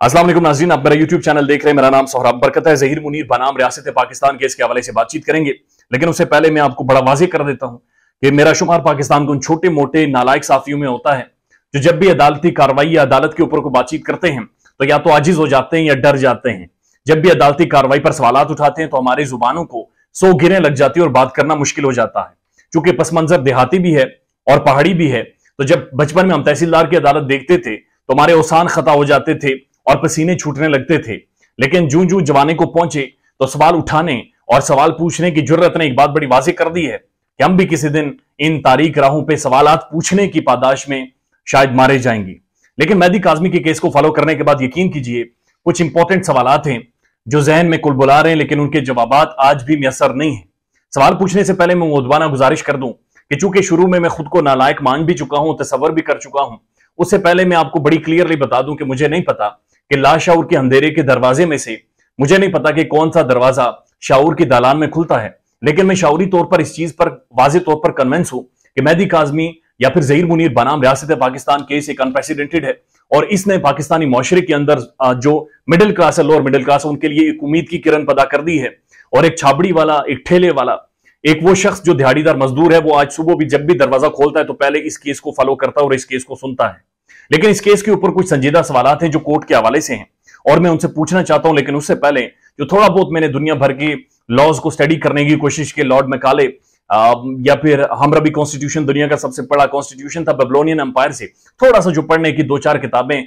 अस्सलाम वालेकुम नाज़रीन, आप मेरा यूट्यूब चैनल देख रहे हैं। मेरा नाम सोहराब बरकत है। ज़हीर मुनीर बनाम रियासत पाकिस्तान केस के हवाले से बातचीत करेंगे, लेकिन उससे पहले मैं आपको बड़ा वाज़ेह कर देता हूं कि मेरा शुमार पाकिस्तान के उन छोटे मोटे नालायक साफियों में होता है जो जब भी अदालती कार्रवाई या अदालत के ऊपर को बातचीत करते हैं तो या तो आजिज हो जाते हैं या डर जाते हैं। जब भी अदालती कार्रवाई पर सवालात उठाते हैं तो हमारी जुबानों को 100 गिरें लग जाती है और बात करना मुश्किल हो जाता है। चूंकि पस मंजर देहाती भी है और पहाड़ी भी है, तो जब बचपन में हम तहसीलदार की अदालत देखते थे तो हमारे औसान खता हो जाते थे और पसीने छूटने लगते थे। लेकिन जूं जूं जवानी को पहुंचे तो सवाल उठाने और सवाल पूछने की जुर्रत ने एक बात बड़ी वाज़ेह कर दी है कि हम भी किसी दिन इन तारीख राहों पे सवालात पूछने की पादाश में शायद मारे जाएंगे। लेकिन मेहदी काज़मी के केस को फॉलो करने के बाद यकीन कीजिए कुछ इंपॉर्टेंट सवालात हैं जो जहन में कुलबुला रहे हैं, लेकिन उनके जवाबात आज भी मैसर नहीं है। सवाल पूछने से पहले मैं मुद्दाना गुजारिश कर दूं कि चूंकि शुरू में मैं खुद को नालायक मान भी चुका हूं, तसव्वुर भी कर चुका हूं, उससे पहले मैं आपको बड़ी क्लियरली बता दूं कि मुझे नहीं पता कि लाशाऊर के अंधेरे के दरवाजे में से मुझे नहीं पता कि कौन सा दरवाजा शाऊर की दालान में खुलता है। लेकिन मैं शाऊरी तौर पर इस चीज पर वाज़ेह तौर पर कन्विंस हूं कि मेहदी काज़मी या फिर ज़हीर मुनीर बनाम रियासत पाकिस्तान केस एक अनप्रेसिडेंटेड है और इसने पाकिस्तानी मुआशरे के अंदर जो मिडिल क्लास है, लोअर मिडिल क्लास, उनके लिए एक उम्मीद की किरण पैदा कर दी है। और एक छाबड़ी वाला, एक ठेले वाला, एक वो शख्स जो दिहाड़ीदार मजदूर है, वो आज सुबह भी जब भी दरवाजा खोलता है तो पहले इस केस को फॉलो करता है और इस केस को सुनता है। लेकिन इस केस के ऊपर कुछ संजीदा सवालात हैं जो कोर्ट के हवाले से हैं और मैं उनसे पूछना चाहता हूं। लेकिन उससे पहले जो थोड़ा बहुत मैंने दुनिया भर की लॉज को स्टडी करने की कोशिश की, लॉर्ड मैकाले या फिर हमरबी कॉन्स्टिट्यूशन, दुनिया का सबसे बड़ा कॉन्स्टिट्यूशन था बेबीलोनियन एम्पायर, से थोड़ा सा जो पढ़ने की 2-4 किताबें,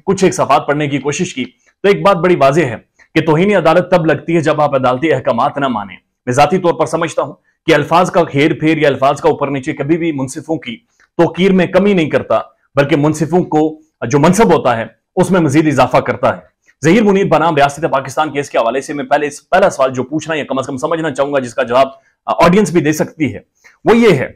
कुछ एक सफात पढ़ने की कोशिश की, तो एक बात बड़ी वाज़ेह है कि तौहीन अदालत तब लगती है जब आप अदालती अहकामात ना माने। मैं जाती तौर पर समझता हूं कि अल्फाज का हेर फेर या अल्फाज का ऊपर नीचे कभी भी मुंसिफों की तौकीर में कमी नहीं करता, बल्कि मुंसिफों को जो मनसब होता है उसमें मजीद इजाफा करता है। ज़हीर मुनीर बनाम रियासत पाकिस्तान केस के हवाले से मैं पहला सवाल जो पूछना या कम से कम समझना चाहूंगा, जिसका जवाब ऑडियंस भी दे सकती है, वो ये है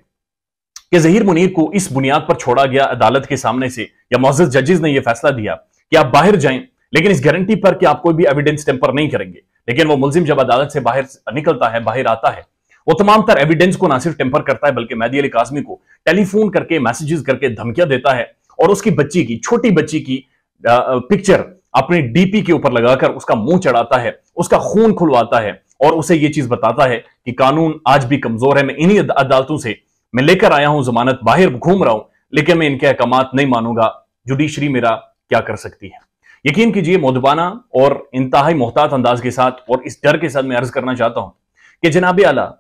कि ज़हीर मुनीर को इस बुनियाद पर छोड़ा गया अदालत के सामने से, या मुअज़्ज़ज़ जजेस ने यह फैसला दिया कि आप बाहर जाएं, लेकिन इस गारंटी पर कि आप कोई भी एविडेंस टेम्पर नहीं करेंगे। लेकिन वो मुल्जिम जब अदालत से बाहर निकलता है, बाहर आता है, वो तमाम तर एविडेंस को ना सिर्फ टेम्पर करता है बल्कि मेहदी अली काज़मी को टेलीफोन करके, मैसेजेस करके धमकियां देता है और उसकी बच्ची की, छोटी बच्ची की पिक्चर अपने डीपी के ऊपर लगाकर उसका मुंह चढ़ाता है, उसका खून खुलवाता है और उसे यह चीज बताता है कि कानून आज भी कमजोर है। मैं इन्हीं अदालतों से मैं लेकर आया हूं जमानत, बाहर घूम रहा हूं, लेकिन मैं इनके अहकामात नहीं मानूंगा, जुडिशरी मेरा क्या कर सकती है। यकीन कीजिए मुद्दाना और इंतहाई मोहतात अंदाज के साथ और इस डर के साथ मैं अर्ज करना चाहता हूं कि जनाब आला,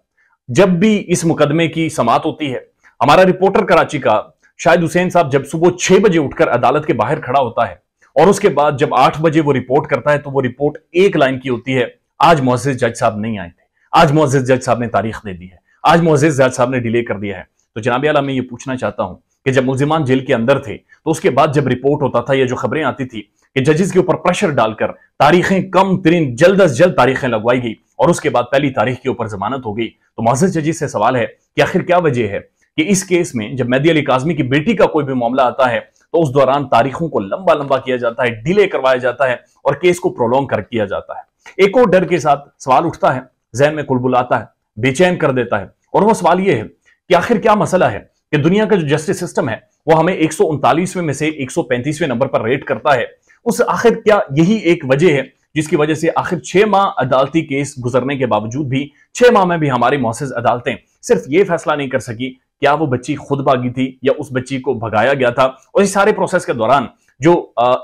जब भी इस मुकदमे की समाअत होती है, हमारा रिपोर्टर कराची का शाहिद हुसैन साहब जब सुबह 6 बजे उठकर अदालत के बाहर खड़ा होता है और उसके बाद जब 8 बजे वो रिपोर्ट करता है तो वो रिपोर्ट एक लाइन की होती है, आज मुअज़्ज़ज़ जज साहब नहीं आए थे, आज मुअज़्ज़ज़ जज साहब ने तारीख दे दी है, आज मुअज़्ज़ज़ जज साहब ने डिले कर दिया है। तो जनाब आला, मैं ये पूछना चाहता हूं कि जब मुल्जिमान जेल के अंदर थे तो उसके बाद जब रिपोर्ट होता था या जो खबरें आती थी कि जजेस के ऊपर प्रेशर डालकर तारीखें कम तरीन, जल्द अज जल्द तारीखें लगवाई गई और उसके बाद पहली तारीख के ऊपर जमानत हो गई, तो मुअज़्ज़ज़ जजेस से सवाल है कि आखिर क्या वजह है कि इस केस में जब मेहदी अली काज़मी की बेटी का कोई भी मामला आता है तो उस दौरान तारीखों को लंबा लंबा किया जाता है, डिले करवाया जाता है और केस को प्रोलॉन्ग कर किया जाता है। एक और डर के साथ सवाल उठता है, जहन में कुलबुलाता है, बेचैन कर देता है, और वो सवाल ये है कि आखिर क्या मसला है कि दुनिया का जो जस्टिस सिस्टम है वो हमें 139वें में से 135वें नंबर पर रेट करता है। उस आखिर क्या यही एक वजह है जिसकी वजह से आखिर 6 माह अदालती केस गुजरने के बावजूद भी 6 माह में भी हमारी मुअज़्ज़ज़ अदालतें सिर्फ ये फैसला नहीं कर सकी क्या वो बच्ची खुद भागी थी या उस बच्ची को भगाया गया था। और इस सारे प्रोसेस के दौरान जो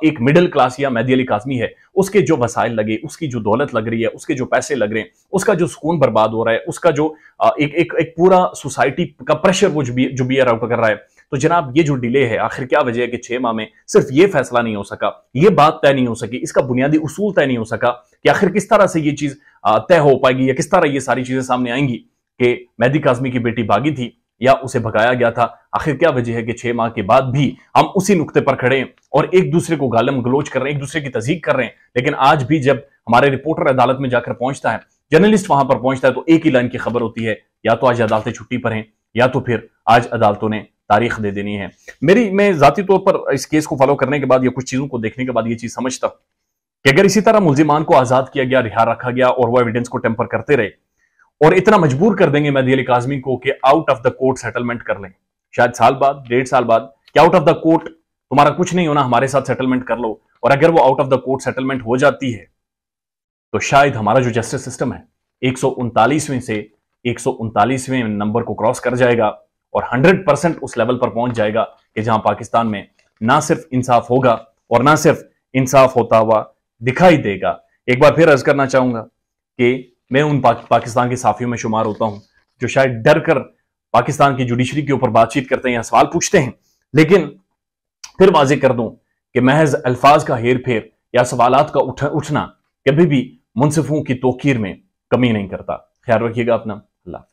एक मिडिल क्लास या मेहदी अली काज़मी है, उसके जो वसाइल लगे, उसकी जो दौलत लग रही है, उसके जो पैसे लग रहे हैं, उसका जो सुकून बर्बाद हो रहा है, उसका जो एक पूरा सोसाइटी का प्रेशर वो जो बियर आउट कर रहा है, तो जनाब ये जो डिले है, आखिर क्या वजह है कि 6 माह में सिर्फ ये फैसला नहीं हो सका, ये बात तय नहीं हो सकी, इसका बुनियादी उसूल तय नहीं हो सका कि आखिर किस तरह से ये चीज तय हो पाएगी या किस तरह ये सारी चीजें सामने आएंगी कि मेहदी काज़मी की बेटी भागी थी या उसे भगाया गया था। आखिर क्या वजह है कि 6 माह के बाद भी हम उसी नुक्ते पर खड़े हैं और एक दूसरे को गालम गलोच कर रहे हैं, एक दूसरे की तज़हीक कर रहे हैं। लेकिन आज भी जब हमारे रिपोर्टर अदालत में जाकर पहुंचता है, जर्नलिस्ट वहां पर पहुंचता है, तो एक ही लाइन की खबर होती है, या तो आज अदालतें छुट्टी पर हैं या तो फिर आज अदालतों ने तारीख दे देनी है। मैं जाती तौर पर इस केस को फॉलो करने के बाद या कुछ चीजों को देखने के बाद ये चीज समझता हूं कि अगर इसी तरह मुल्जिमान को आजाद किया गया, रिहा रखा गया और वो एविडेंस को टेम्पर करते रहे और इतना मजबूर कर देंगे मेहदी अली काज़मी को कि out of the court settlement कर लें, शायद साल बाद, 1.5 साल बाद, कि आउट ऑफ द कोर्ट तुम्हारा कुछ नहीं होना, हमारे साथ सेटलमेंट कर लो, और अगर वो out of the court settlement हो जाती है तो शायद हमारा जो जस्टिस सिस्टम है 139वें से 139वें नंबर को क्रॉस कर जाएगा और 100% उस लेवल पर पहुंच जाएगा कि जहां पाकिस्तान में ना सिर्फ इंसाफ होगा और ना सिर्फ इंसाफ होता हुआ दिखाई देगा। एक बार फिर अर्ज करना चाहूंगा कि मैं उन पाकिस्तान के साफियों में शुमार होता हूं जो शायद डर कर पाकिस्तान की जुडिशरी के ऊपर बातचीत करते हैं या सवाल पूछते हैं, लेकिन फिर वाजे कर दूं कि महज अल्फाज का हेर फेर या सवालात का उठना कभी भी मुंसिफों की तौकीर में कमी नहीं करता। ख्याल रखिएगा अपना। अल्लाह।